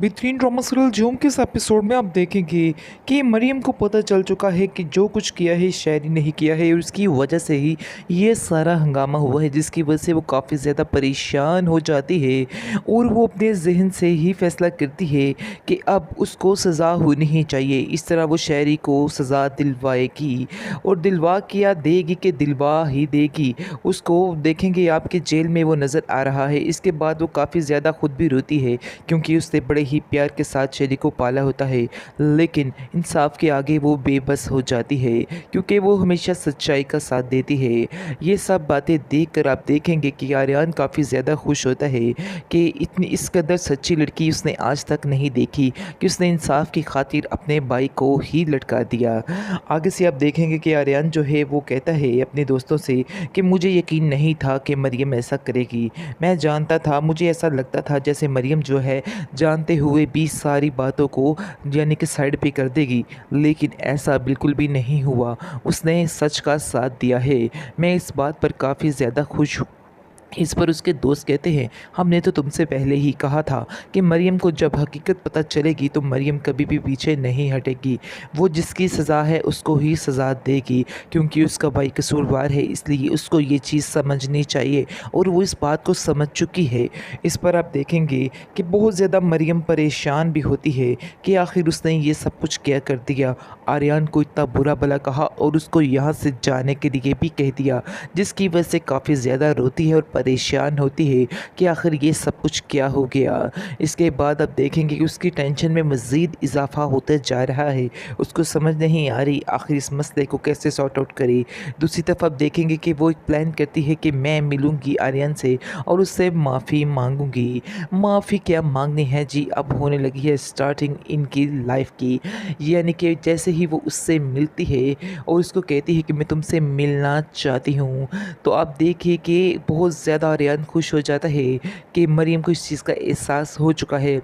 बेहतरीन drama serial झूम के इस एपिसोड में आप देखेंगे कि मरियम को पता चल चुका है कि जो कुछ किया है शायरी नहीं किया है और उसकी वजह से ही ये सारा हंगामा हुआ है, जिसकी वजह से वो काफ़ी ज़्यादा परेशान हो जाती है और वो अपने जहन से ही फैसला करती है कि अब उसको सज़ा होनी ही चाहिए। इस तरह वो शायरी को सज़ा दिलवाएगी और दिलवा किया देगी कि दिलवा ही देगी। उसको देखेंगे आपके जेल में वो नज़र आ रहा है। इसके बाद वो काफ़ी ज़्यादा खुद भी रोती है क्योंकि उसने बड़े ही प्यार के साथ शेरी को पाला होता है, लेकिन इंसाफ के आगे वो बेबस हो जाती है क्योंकि वो हमेशा सच्चाई का साथ देती है। ये सब बातें देखकर आप देखेंगे कि आर्यन काफ़ी ज़्यादा खुश होता है कि इतनी इस कदर सच्ची लड़की उसने आज तक नहीं देखी कि उसने इंसाफ की खातिर अपने भाई को ही लटका दिया। आगे से आप देखेंगे कि आर्यन जो है वो कहता है अपने दोस्तों से कि मुझे यकीन नहीं था कि मरियम ऐसा करेगी। मैं जानता था, मुझे ऐसा लगता था जैसे मरियम जो है जानते हुए भी सारी बातों को यानी कि साइड पे कर देगी, लेकिन ऐसा बिल्कुल भी नहीं हुआ। उसने सच का साथ दिया है। मैं इस बात पर काफ़ी ज़्यादा खुश हूँ। इस पर उसके दोस्त कहते हैं, हमने तो तुमसे पहले ही कहा था कि मरियम को जब हकीकत पता चलेगी तो मरियम कभी भी पीछे नहीं हटेगी। वो जिसकी सज़ा है उसको ही सज़ा देगी क्योंकि उसका भाई कसूरवार है, इसलिए उसको ये चीज़ समझनी चाहिए और वो इस बात को समझ चुकी है। इस पर आप देखेंगे कि बहुत ज़्यादा मरियम परेशान भी होती है कि आखिर उसने ये सब कुछ क्या कर दिया। आर्यन को इतना बुरा भला कहा और उसको यहाँ से जाने के लिए भी कह दिया, जिसकी वजह से काफ़ी ज़्यादा रोती है और परेशान होती है कि आखिर ये सब कुछ क्या हो गया। इसके बाद आप देखेंगे कि उसकी टेंशन में मज़ीद इजाफा होते जा रहा है। उसको समझ नहीं आ रही आखिर इस मसले को कैसे सॉर्ट आउट करे। दूसरी तरफ आप देखेंगे कि वो एक प्लान करती है कि मैं मिलूँगी आर्यन से और उससे माफ़ी मांगूंगी। माफ़ी क्या मांगनी है जी, अब होने लगी है स्टार्टिंग इनकी लाइफ की। यानी कि जैसे ही वो उससे मिलती है और उसको कहती है कि मैं तुमसे मिलना चाहती हूँ, तो आप देखिए कि बहुत ज़्यादा आर्यन खुश हो जाता है कि मरियम को इस चीज़ का एहसास हो चुका है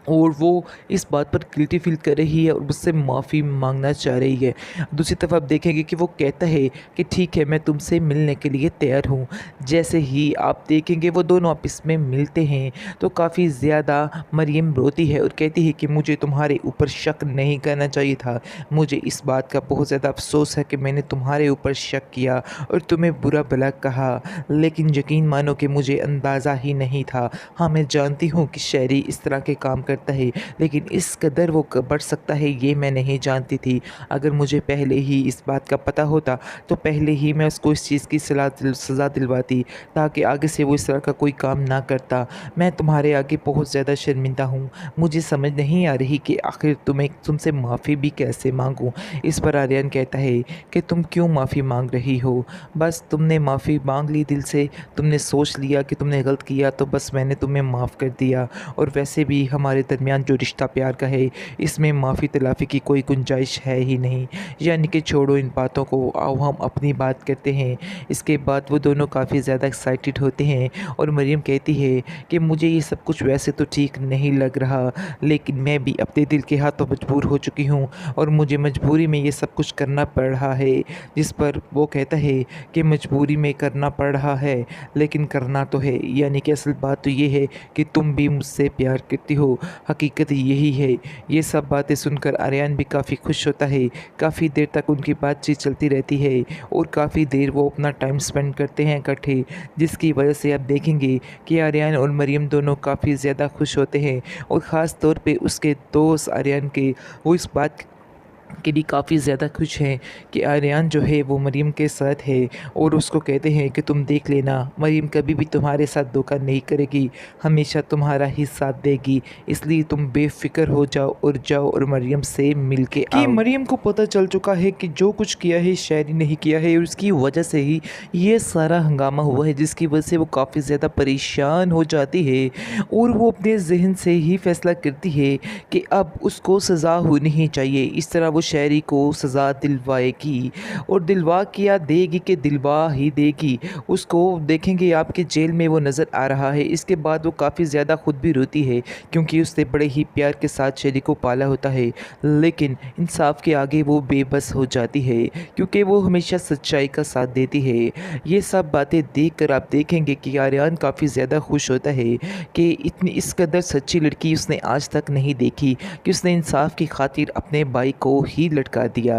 और वो इस बात पर गिल्टी फील कर रही है और मुझसे माफ़ी मांगना चाह रही है। दूसरी तरफ आप देखेंगे कि वो कहता है कि ठीक है, मैं तुमसे मिलने के लिए तैयार हूँ। जैसे ही आप देखेंगे वो दोनों आपस में मिलते हैं तो काफ़ी ज़्यादा मरियम रोती है और कहती है कि मुझे तुम्हारे ऊपर शक नहीं करना चाहिए था। मुझे इस बात का बहुत ज़्यादा अफसोस है कि मैंने तुम्हारे ऊपर शक किया और तुम्हें बुरा भला कहा, लेकिन यकीन मानो कि मुझे अंदाज़ा ही नहीं था। हाँ, मैं जानती हूँ कि शेरी इस तरह के काम करता है, लेकिन इस कदर वो बढ़ सकता है ये मैं नहीं जानती थी। अगर मुझे पहले ही इस बात का पता होता तो पहले ही मैं उसको इस चीज़ की सज़ा दिलवाती ताकि आगे से वो इस तरह का कोई काम ना करता। मैं तुम्हारे आगे बहुत ज़्यादा शर्मिंदा हूँ। मुझे समझ नहीं आ रही कि आखिर तुमसे माफ़ी भी कैसे मांगूँ। इस पर आर्यन कहता है कि तुम क्यों माफ़ी मांग रही हो, बस तुमने माफ़ी मांग ली दिल से, तुमने सोच लिया कि तुमने गलत किया तो बस मैंने तुम्हें माफ़ कर दिया। और वैसे भी हमारे दरमियान जो रिश्ता प्यार का है इसमें माफ़ी तलाफ़ी की कोई गुंजाइश है ही नहीं। यानी कि छोड़ो इन बातों को, आओ हम अपनी बात करते हैं। इसके बाद वो दोनों काफ़ी ज़्यादा एक्साइटेड होते हैं और मरियम कहती है कि मुझे ये सब कुछ वैसे तो ठीक नहीं लग रहा, लेकिन मैं भी अपने दिल के हाथों मजबूर हो चुकी हूँ और मुझे मजबूरी में ये सब कुछ करना पड़ रहा है। जिस पर वो कहता है कि मजबूरी में करना पड़ रहा है, लेकिन करना तो है। यानी कि असल बात तो ये है कि तुम भी मुझसे प्यार करती हो, हकीकत यही है। ये सब बातें सुनकर आर्यन भी काफ़ी खुश होता है। काफ़ी देर तक उनकी बातचीत चलती रहती है और काफ़ी देर वो अपना टाइम स्पेंड करते हैं इकट्ठे, जिसकी वजह से आप देखेंगे कि आर्यन और मरियम दोनों काफ़ी ज़्यादा खुश होते हैं। और ख़ास तौर पे उसके दोस्त आर्यन के, वो इस बात के लिए काफ़ी ज़्यादा खुश हैं कि आर्यन जो है वो मरियम के साथ है और उसको कहते हैं कि तुम देख लेना, मरियम कभी भी तुम्हारे साथ धोखा नहीं करेगी, हमेशा तुम्हारा ही साथ देगी, इसलिए तुम बेफिक्र हो जाओ और मरियम से मिल के कि मरियम को पता चल चुका है कि जो कुछ किया है शायरी नहीं किया है और उसकी वजह से ही ये सारा हंगामा हुआ है, जिसकी वजह से वो काफ़ी ज़्यादा परेशान हो जाती है और वो अपने जहन से ही फैसला करती है कि अब उसको सज़ा होनी ही चाहिए। इस तरह वो शहरी को सज़ा दिलवाएगी और दिलवा क्या देगी कि दिलवा ही देगी। उसको देखेंगे आपके जेल में वो नज़र आ रहा है। इसके बाद वो काफ़ी ज़्यादा खुद भी रोती है क्योंकि उसने बड़े ही प्यार के साथ शहरी को पाला होता है, लेकिन इंसाफ के आगे वो बेबस हो जाती है क्योंकि वो हमेशा सच्चाई का साथ देती है। ये सब बातें देखकर आप देखेंगे कि आर्यन काफ़ी ज़्यादा खुश होता है कि इतनी इस कदर सच्ची लड़की उसने आज तक नहीं देखी कि उसने इंसाफ की खातिर अपने भाई को ही लटका दिया।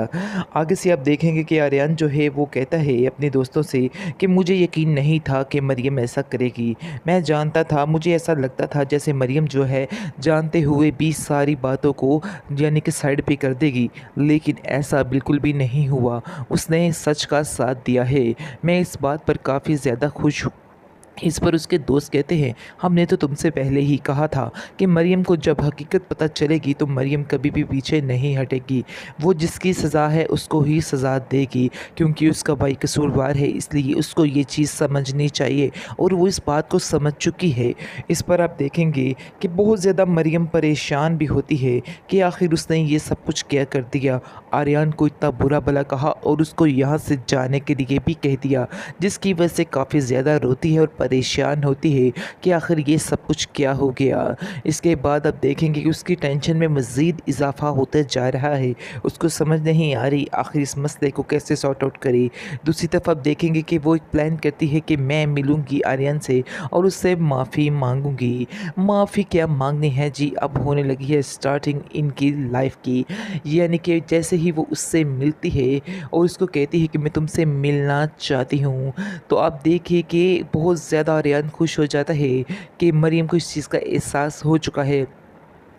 आगे से आप देखेंगे कि आर्यन जो है वो कहता है अपने दोस्तों से कि मुझे यकीन नहीं था कि मरियम ऐसा करेगी। मैं जानता था, मुझे ऐसा लगता था जैसे मरियम जो है जानते हुए भी सारी बातों को यानी कि साइड पे कर देगी, लेकिन ऐसा बिल्कुल भी नहीं हुआ। उसने सच का साथ दिया है। मैं इस बात पर काफ़ी ज़्यादा खुश हूँ। इस पर उसके दोस्त कहते हैं, हमने तो तुमसे पहले ही कहा था कि मरियम को जब हकीकत पता चलेगी तो मरियम कभी भी पीछे नहीं हटेगी। वो जिसकी सज़ा है उसको ही सज़ा देगी क्योंकि उसका भाई कसूरवार है, इसलिए उसको ये चीज़ समझनी चाहिए और वो इस बात को समझ चुकी है। इस पर आप देखेंगे कि बहुत ज़्यादा मरियम परेशान भी होती है कि आखिर उसने ये सब कुछ क्या कर दिया। आर्यन को इतना बुरा भला कहा और उसको यहाँ से जाने के लिए भी कह दिया, जिसकी वजह से काफ़ी ज़्यादा रोती है और परेशान होती है कि आखिर ये सब कुछ क्या हो गया। इसके बाद आप देखेंगे कि उसकी टेंशन में मज़ीद इजाफा होता जा रहा है। उसको समझ नहीं आ रही आखिर इस मसले को कैसे सॉर्ट आउट करे। दूसरी तरफ आप देखेंगे कि वो एक प्लान करती है कि मैं मिलूँगी आर्यन से और उससे माफ़ी मांगूंगी। माफ़ी क्या मांगनी है जी, अब होने लगी है स्टार्टिंग इनकी लाइफ की। यानी कि जैसे ही वो उससे मिलती है और उसको कहती है कि मैं तुमसे मिलना चाहती हूँ, तो आप देखिए कि बहुत ज़्यादा आर्यन खुश हो जाता है कि मरियम को इस चीज़ का एहसास हो चुका है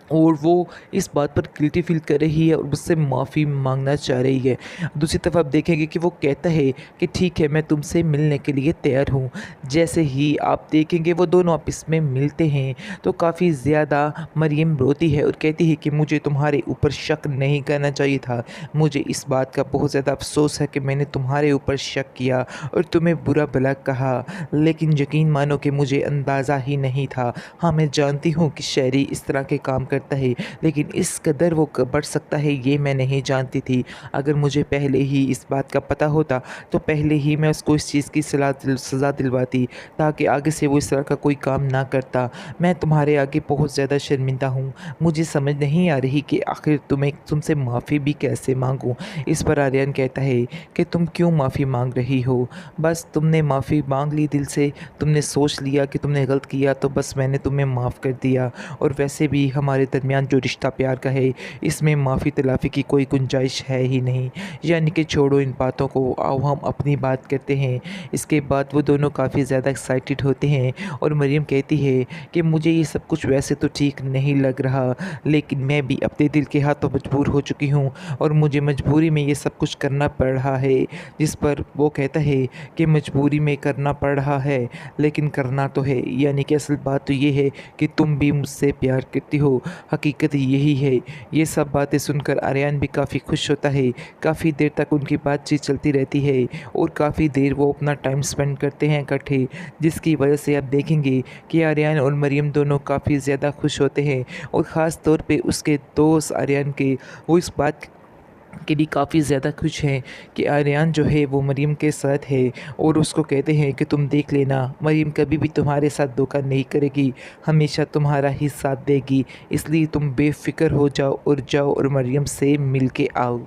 और वो इस बात पर गिल्टी फील कर रही है और मुझसे माफ़ी मांगना चाह रही है। दूसरी तरफ आप देखेंगे कि वो कहता है कि ठीक है, मैं तुमसे मिलने के लिए तैयार हूँ। जैसे ही आप देखेंगे वो दोनों आपस में मिलते हैं तो काफ़ी ज़्यादा मरियम रोती है और कहती है कि मुझे तुम्हारे ऊपर शक नहीं करना चाहिए था। मुझे इस बात का बहुत ज़्यादा अफसोस है कि मैंने तुम्हारे ऊपर शक किया और तुम्हें बुरा भला कहा, लेकिन यकीन मानो कि मुझे अंदाज़ा ही नहीं था। हाँ, मैं जानती हूँ कि शहरी इस तरह के काम करता है, लेकिन इस कदर वो बढ़ सकता है ये मैं नहीं जानती थी। अगर मुझे पहले ही इस बात का पता होता तो पहले ही मैं उसको इस चीज़ की सज़ा दिलवाती ताकि आगे से वो इस तरह का कोई काम ना करता। मैं तुम्हारे आगे बहुत ज़्यादा शर्मिंदा हूँ। मुझे समझ नहीं आ रही कि आखिर तुमसे माफ़ी भी कैसे मांगूँ। इस पर आर्यन कहता है कि तुम क्यों माफ़ी मांग रही हो, बस तुमने माफ़ी मांग ली दिल से, तुमने सोच लिया कि तुमने गलत किया तो बस मैंने तुम्हें माफ़ कर दिया। और वैसे भी हमारे दरमियान जो रिश्ता प्यार का है इसमें माफ़ी तलाफ़ी की कोई गुंजाइश है ही नहीं। यानी कि छोड़ो इन बातों को, आओ हम अपनी बात करते हैं। इसके बाद वो दोनों काफ़ी ज़्यादा एक्साइटेड होते हैं और मरियम कहती है कि मुझे ये सब कुछ वैसे तो ठीक नहीं लग रहा, लेकिन मैं भी अपने दिल के हाथों मजबूर हो चुकी हूँ और मुझे मजबूरी में ये सब कुछ करना पड़ रहा है। जिस पर वो कहता है कि मजबूरी में करना पड़ रहा है लेकिन करना तो है, यानी कि असल बात तो ये है कि तुम भी मुझसे प्यार करती हो, हकीकत यही है। ये सब बातें सुनकर आर्यन भी काफ़ी खुश होता है। काफ़ी देर तक उनकी बातचीत चलती रहती है और काफ़ी देर वो अपना टाइम स्पेंड करते हैं इकट्ठे, जिसकी वजह से आप देखेंगे कि आर्यन और मरियम दोनों काफ़ी ज़्यादा खुश होते हैं और ख़ास तौर पे उसके दोस्त आर्यन के वो इस बात के लिए काफ़ी ज़्यादा खुश हैं कि आर्यन जो है वो मरियम के साथ है और उसको कहते हैं कि तुम देख लेना, मरियम कभी भी तुम्हारे साथ धोखा नहीं करेगी, हमेशा तुम्हारा ही साथ देगी, इसलिए तुम बेफ़िक्र हो जाओ और मरियम से मिल के आओ।